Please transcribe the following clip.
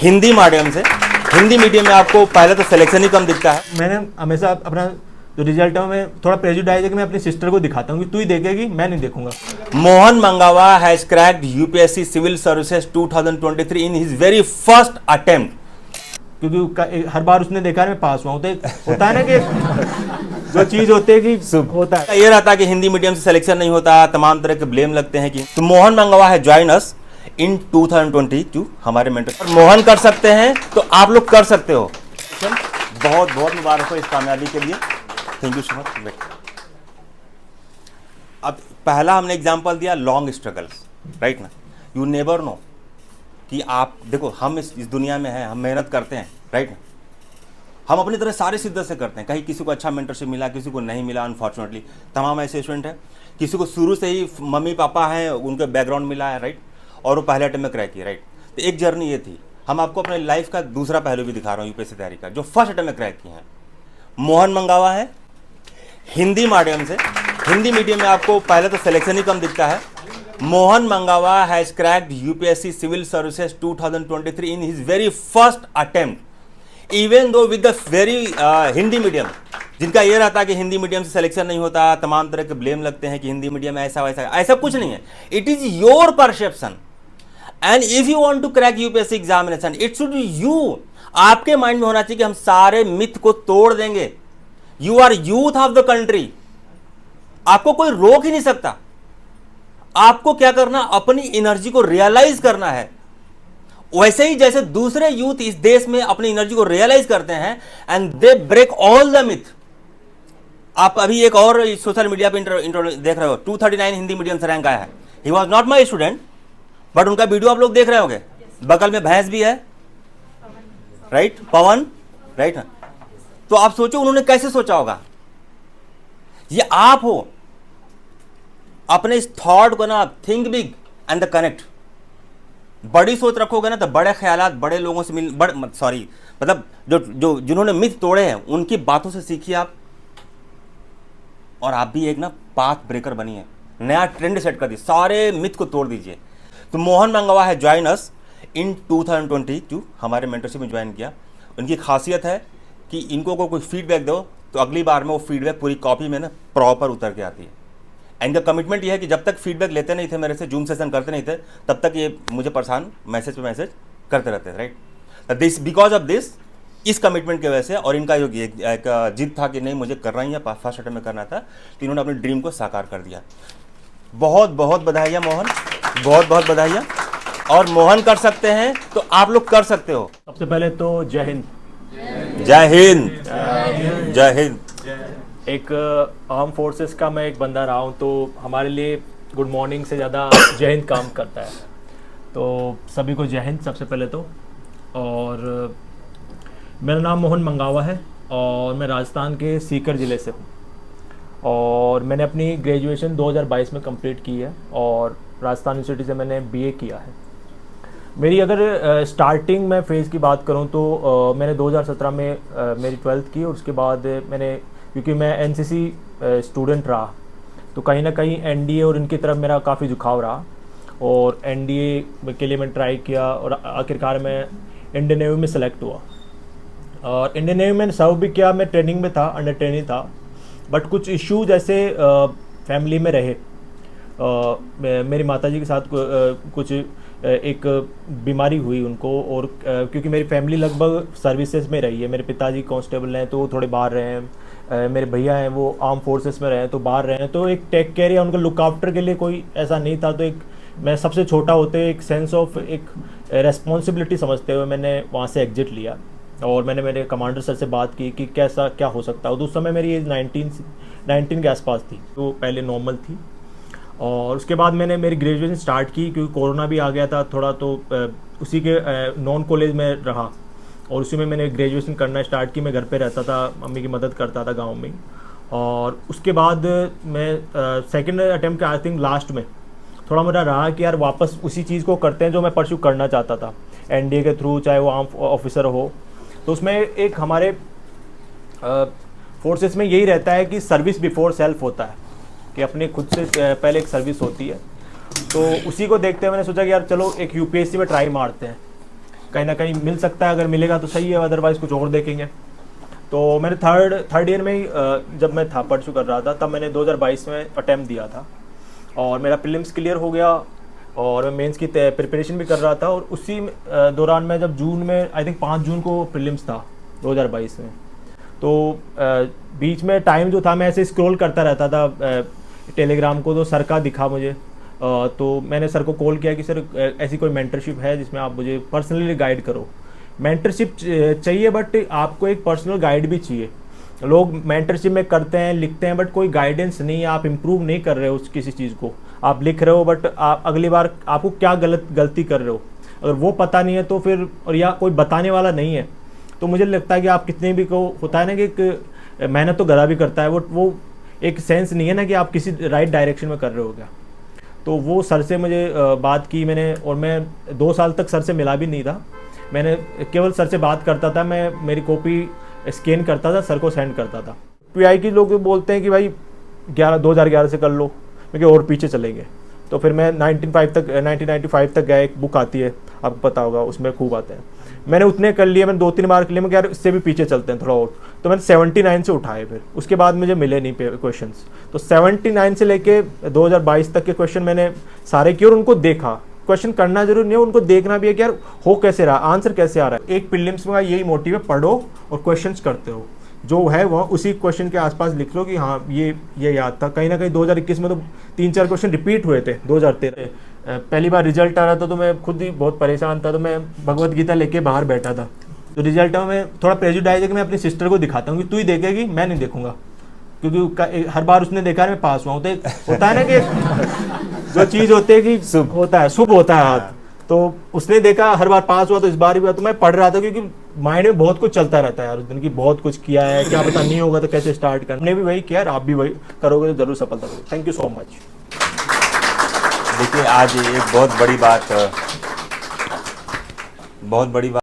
हिंदी माध्यम से, हिंदी मीडियम में आपको पहले तो सिलेक्शन ही कम दिखता है। मैंने हमेशा अपना जो रिजल्ट है मैं थोड़ा प्रेजुडाइज है कि मैं अपनी सिस्टर को दिखाता हूँ कि तू ही देखेगी, मैं नहीं देखूंगा। Mohan Mangava has cracked UPSC civil services 2023 in his very first attempt. क्योंकि हर बार उसने देखा है मैं पास हुआ हूँ, तो होता है ना कि जो चीज होती है कि होता है। ये रहता है कि हिंदी मीडियम से सिलेक्शन नहीं होता, तमाम तरह के ब्लेम लगते हैं कि तो मोहन मंगावा है ज्वाइन अस इन 2022 हमारे मेंटर। मोहन कर सकते हैं तो आप लोग कर सकते हो। बहुत बहुत मुबारक हो इस कामयाबी के लिए। Thank you so much. अब पहला हमने एग्जांपल दिया लॉन्ग स्ट्रगल्स, राइट ना। यू नेवर नो कि आप देखो, हम इस दुनिया में हैं, हम मेहनत करते हैं, राइट ना। हम अपनी तरह सारे शिद्दत से करते हैं। कहीं किसी को अच्छा मेंटरशिप मिला, किसी को नहीं मिला, अनफॉर्चुनेटली तमाम ऐसे स्टूडेंट हैं। किसी को शुरू से ही मम्मी पापा हैं, उनके बैकग्राउंड मिला है, राइट, और वो पहले अटेम्प्ट में क्रैक किया, राइट। तो एक जर्नी ये थी। हम आपको अपने लाइफ का दूसरा पहलू भी दिखा रहा हूँ यूपीएससी तैयारी का, जो फर्स्ट अटेम्प्ट में क्रैक किए हैं। मोहन मंगावा है हिंदी माध्यम से, हिंदी मीडियम में आपको पहले तो सिलेक्शन ही कम दिखता है। Mohan Mangava has cracked UPSC civil services 2023 in his very first attempt, even though with the very Hindi medium, जिनका ये रहता है कि हिंदी मीडियम से सिलेक्शन नहीं होता, तमाम तरह के ब्लेम लगते हैं कि हिंदी मीडियम ऐसा वैसा। ऐसा कुछ नहीं है। It is your perception and if you want to crack UPSC examination it should be you. आपके माइंड में होना चाहिए कि हम सारे मिथ को तोड़ देंगे। You are youth of the country, आपको कोई रोक ही नहीं सकता। आपको क्या करना, अपनी एनर्जी को रियलाइज करना है। वैसे ही जैसे दूसरे यूथ इस देश में अपनी एनर्जी को रियलाइज करते हैं and they break all the myth. आप अभी एक और सोशल मीडिया पे देख रहे हो, 239 हिंदी मीडियम से रैंक आया है। He was not my student, but उनका वीडियो आप लोग देख रहे होंगे। बगल में भैंस भी है, राइट, पवन, राइट। तो आप सोचो उन्होंने कैसे सोचा होगा। ये आप हो। अपने इस थॉट को ना think big and the connect. बड़ी सोच रखोगे ना तो बड़े ख्यालात बड़े लोगों से मतलब जो जिन्होंने मिथ तोड़े हैं उनकी बातों से सीखिए आप, और आप भी एक ना पाथ ब्रेकर बनिए। नया ट्रेंड सेट कर दीजिए, सारे मिथ को तोड़ दीजिए। तो मोहन मंगावा है ज्वाइन अस इन 2022 हमारे मेंटरशिप में ज्वाइन किया। उनकी खासियत है कि इनको कोई फीडबैक दो तो अगली बार में वो फीडबैक पूरी कॉपी में ना प्रॉपर उतर के आती है। एंड द कमिटमेंट ये है कि जब तक फीडबैक लेते नहीं थे मेरे से, जूम सेशन करते नहीं थे, तब तक ये मुझे परेशान मैसेज पे मैसेज करते रहते थे, right. This because of this, इस कमिटमेंट की वजह से, और इनका जो एक जिद था कि नहीं मुझे करना ही है, फर्स्ट अटेम्प्ट में करना था, तो इन्होंने अपने ड्रीम को साकार कर दिया। बहुत बहुत बधाइयाँ मोहन, बहुत बहुत बधाइयाँ। और मोहन कर सकते हैं तो आप लोग कर सकते हो। सबसे पहले तो जय हिंद। जय हिंद, जय हिंद। एक आर्म फोर्सेस का मैं एक बंदा रहा हूँ, तो हमारे लिए गुड मॉर्निंग से ज़्यादा जय हिंद काम करता है। तो सभी को जय हिंद सबसे पहले तो। और मेरा नाम मोहन मंगावा है और मैं राजस्थान के सीकर ज़िले से हूँ। और मैंने अपनी ग्रेजुएशन 2022 में कंप्लीट की है और राजस्थान यूनिवर्सिटी से मैंने बीए किया है। मेरी अगर स्टार्टिंग में फेज़ की बात करूं तो मैंने 2017 में मेरी 12th की, और उसके बाद मैंने, क्योंकि मैं एनसीसी स्टूडेंट रहा, तो कहीं ना कहीं एनडीए और इनकी तरफ मेरा काफ़ी झुकाव रहा, और एनडीए के लिए मैं ट्राई किया और आखिरकार मैं इंडियन नेवी में सेलेक्ट हुआ। और इंडियन नेवी में सर्व भी किया, मैं ट्रेनिंग में था, अंडर ट्रेनिंग था, बट कुछ इशू जैसे फैमिली में रहे। मेरी माताजी के साथ कुछ एक बीमारी हुई उनको, और क्योंकि मेरी फैमिली लगभग सर्विसेज में रही है। मेरे पिताजी कांस्टेबल हैं तो वो थोड़े बाहर रहे हैं, मेरे भैया हैं वो आर्म फोर्सेस में रहे हैं तो बाहर रहे हैं, तो एक टेक केयर या उनका लुक आफ्टर के लिए कोई ऐसा नहीं था। तो एक मैं सबसे छोटा होते एक सेंस ऑफ एक रेस्पॉन्सिबिलिटी समझते हुए मैंने वहाँ से एग्जिट लिया, और मैंने मेरे कमांडर सर से बात की कि कैसा क्या हो सकता है। तो उस समय मेरी एज 19 के आसपास थी, तो पहले नॉर्मल थी। और उसके बाद मैंने मेरी ग्रेजुएशन स्टार्ट की, क्योंकि कोरोना भी आ गया था थोड़ा, तो उसी के नॉन कॉलेज में रहा और उसी में मैंने ग्रेजुएशन करना स्टार्ट की। मैं घर पे रहता था, मम्मी की मदद करता था गांव में। और उसके बाद मैं सेकंड अटेम्प्ट के आई थिंक लास्ट में थोड़ा मेरा रहा कि यार वापस उसी चीज़ को करते हैं जो मैं परस्यू करना चाहता था एनडीए के थ्रू, चाहे वो आर्म ऑफिसर हो। तो उसमें एक हमारे फोर्सेस में यही रहता है कि सर्विस बिफोर सेल्फ होता है, कि अपने खुद से पहले एक सर्विस होती है। तो उसी को देखते हुए मैंने सोचा कि यार चलो एक यूपीएससी में ट्राई मारते हैं। कहीं ना कहीं मिल सकता है, अगर मिलेगा तो सही है, अदरवाइज़ कुछ और देखेंगे। तो मैंने थर्ड ईयर में ही जब मैं था परसू कर रहा था, तब मैंने 2022 में अटैम्प्ट दिया था और मेरा प्रीलिम्स क्लियर हो गया और मैं मेंस की प्रिपरेशन भी कर रहा था। और उसी दौरान मैं जब जून में, आई थिंक 5 जून को प्रीलिम्स था 2022 में, तो बीच में टाइम जो था मैं ऐसे स्क्रॉल करता रहता था टेलीग्राम को, तो सर का दिखा मुझे। तो मैंने सर को कॉल किया कि सर ऐसी कोई मेंटरशिप है जिसमें आप मुझे पर्सनली गाइड करो। मेंटरशिप चाहिए बट आपको एक पर्सनल गाइड भी चाहिए। लोग मेंटरशिप में करते हैं, लिखते हैं, बट कोई गाइडेंस नहीं है, आप इम्प्रूव नहीं कर रहे हो उस किसी चीज़ को। आप लिख रहे हो बट आप अगली बार आपको क्या गलती कर रहे हो, अगर वो पता नहीं है तो फिर, और या कोई बताने वाला नहीं है, तो मुझे लगता है कि आप कितने भी को होता है ना कि एक मेहनत तो गधा भी करता है, वो एक सेंस नहीं है ना कि आप किसी राइट डायरेक्शन में कर रहे हो क्या। तो वो सर से मुझे बात की मैंने, और मैं 2 साल तक सर से मिला भी नहीं था। मैंने केवल सर से बात करता था, मैं मेरी कॉपी स्कैन करता था, सर को सेंड करता था। पीआई के लोग बोलते हैं कि भाई 2011 से कर लो, क्योंकि और पीछे चलेंगे। तो फिर मैं 1995 तक गया, एक बुक आती है आपको पता होगा, उसमें खूब आते हैं। मैंने उतने कर लिए, मैंने 2-3 बार कर लिए, मैं यार इससे भी पीछे चलते हैं थोड़ा और, तो मैंने 79 से उठाए। फिर उसके बाद मुझे मिले नहीं क्वेश्चंस, तो 79 से लेके 2022 तक के क्वेश्चन मैंने सारे किए और उनको देखा। क्वेश्चन करना जरूरी नहीं है, उनको देखना भी है कि यार हो कैसे रहा, आंसर कैसे आ रहा है। एक प्रीलिम्स में यही मोटिव है, पढ़ो और क्वेश्चंस करते हो, जो है वह उसी क्वेश्चन के आसपास लिख लो कि हाँ ये याद था। कहीं ना कहीं 2021 में तो 3-4 क्वेश्चन रिपीट हुए थे। 2013 पहली बार रिजल्ट आ रहा था तो मैं खुद ही बहुत परेशान था, तो मैं भगवत गीता लेके बाहर बैठा था। तो रिजल्ट में मैं थोड़ा प्रेजुडाइज है कि मैं अपनी सिस्टर को दिखाता हूँ कि तू ही देखेगी, मैं नहीं देखूंगा, क्योंकि हर बार उसने देखा है मैं पास हुआ हूँ। तो होता है ना कि जो चीज़ होती है कि शुभ होता है हाथ, तो उसने देखा हर बार पास हुआ, तो इस बार भी हुआ। तो मैं पढ़ रहा था क्योंकि माइंड में बहुत कुछ चलता रहता है यार, उस दिन की बहुत कुछ किया है, क्या पता नहीं होगा तो कैसे स्टार्ट करना। हमने भी वही किया, आप भी वही करोगे तो जरूर सफलता करोगे। Thank you so much. देखिए आज एक बहुत बड़ी बात